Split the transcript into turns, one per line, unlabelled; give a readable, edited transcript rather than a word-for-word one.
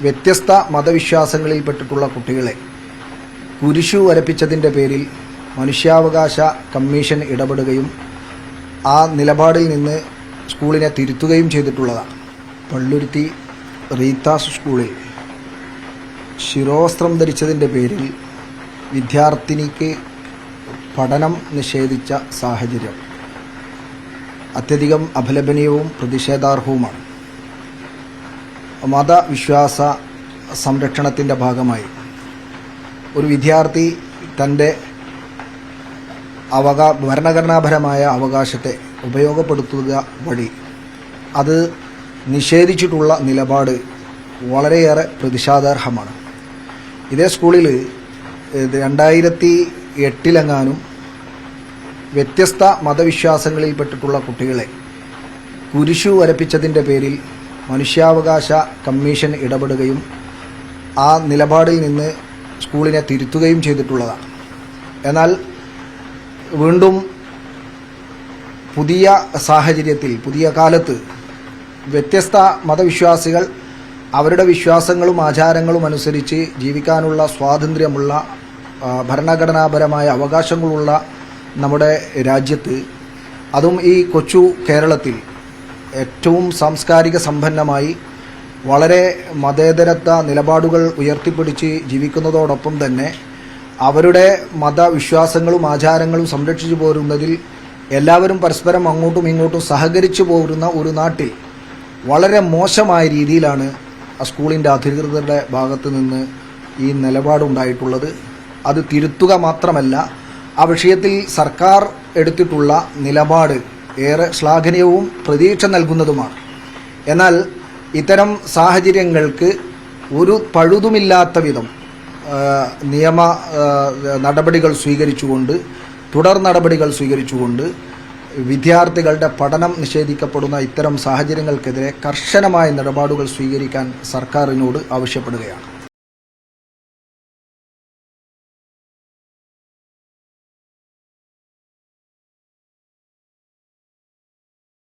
വ്യത്യസ്ത മതവിശ്വാസങ്ങളിൽപ്പെട്ടിട്ടുള്ള കുട്ടികളെ കുരിശു വരപ്പിച്ചതിൻ്റെ പേരിൽ മനുഷ്യാവകാശ കമ്മീഷൻ ഇടപെടുകയും ആ നിലപാടിൽ നിന്ന് സ്കൂളിനെ തിരുത്തുകയും ചെയ്തിട്ടുള്ളതാണ്. പള്ളുരുത്തി റീത്താസ് സ്കൂളിൽ ശിരോവസ്ത്രം ധരിച്ചതിൻ്റെ പേരിൽ വിദ്യാർത്ഥിനിക്ക് പഠനം നിഷേധിച്ച സാഹചര്യം അത്യധികം അപലപനീയവും പ്രതിഷേധാർഹവുമാണ്. മതവിശ്വാസ സംരക്ഷണത്തിൻ്റെ ഭാഗമായി ഒരു വിദ്യാർത്ഥി തൻ്റെ ഭരണഘടനാപരമായ അവകാശത്തെ ഉപയോഗപ്പെടുത്തുക വഴി അത് നിഷേധിച്ചിട്ടുള്ള നിലപാട് വളരെയേറെ പ്രതിഷേധാർഹമാണ്. ഇതേ സ്കൂളിൽ 2008 വ്യത്യസ്ത മതവിശ്വാസങ്ങളിൽപ്പെട്ടിട്ടുള്ള കുട്ടികളെ കുരിശു വരപ്പിച്ചതിൻ്റെ പേരിൽ മനുഷ്യാവകാശ കമ്മീഷൻ ഇടപെടുകയും ആ നിലപാടിൽ നിന്ന് സ്കൂളിനെ തിരുത്തുകയും ചെയ്തിട്ടുള്ളതാണ്. എന്നാൽ വീണ്ടും പുതിയ സാഹചര്യത്തിൽ, പുതിയ കാലത്ത് വ്യത്യസ്ത മതവിശ്വാസികൾ അവരുടെ വിശ്വാസങ്ങളും ആചാരങ്ങളും അനുസരിച്ച് ജീവിക്കാനുള്ള സ്വാതന്ത്ര്യമുള്ള ഭരണഘടനാപരമായ അവകാശങ്ങളുള്ള നമ്മുടെ രാജ്യത്ത്, അതും ഈ കൊച്ചു കേരളത്തിൽ ഏറ്റവും സാംസ്കാരിക സമ്പന്നമായി വളരെ മതേതരത്വ നിലപാടുകൾ ഉയർത്തിപ്പിടിച്ച് ജീവിക്കുന്നതോടൊപ്പം തന്നെ അവരുടെ മതവിശ്വാസങ്ങളും ആചാരങ്ങളും സംരക്ഷിച്ചു പോരുന്നതിൽ എല്ലാവരും പരസ്പരം അങ്ങോട്ടും ഇങ്ങോട്ടും സഹകരിച്ചു പോരുന്ന ഒരു നാട്ടിൽ വളരെ മോശമായ രീതിയിലാണ് ആ സ്കൂളിൻ്റെ അധികൃതരുടെ ഭാഗത്ത് നിന്ന് ഈ നിലപാടുണ്ടായിട്ടുള്ളത്. അത് തിരുത്തുക മാത്രമല്ല, ആ വിഷയത്തിൽ സർക്കാർ എടുത്തിട്ടുള്ള നിലപാട് ഏറെ ശ്ലാഘനീയവും പ്രതീക്ഷ നൽകുന്നതുമാണ്. എന്നാൽ ഇത്തരം സാഹചര്യങ്ങൾക്ക് ഒരു പഴുതുമില്ലാത്ത വിധം നിയമ നടപടികൾ സ്വീകരിച്ചുകൊണ്ട്, തുടർ നടപടികൾ സ്വീകരിച്ചുകൊണ്ട് വിദ്യാർത്ഥികളുടെ പഠനം നിഷേധിക്കപ്പെടുന്ന ഇത്തരം സാഹചര്യങ്ങൾക്കെതിരെ കർശനമായ നിലപാടുകൾ സ്വീകരിക്കാൻ സർക്കാരിനോട് ആവശ്യപ്പെടുകയാണ്.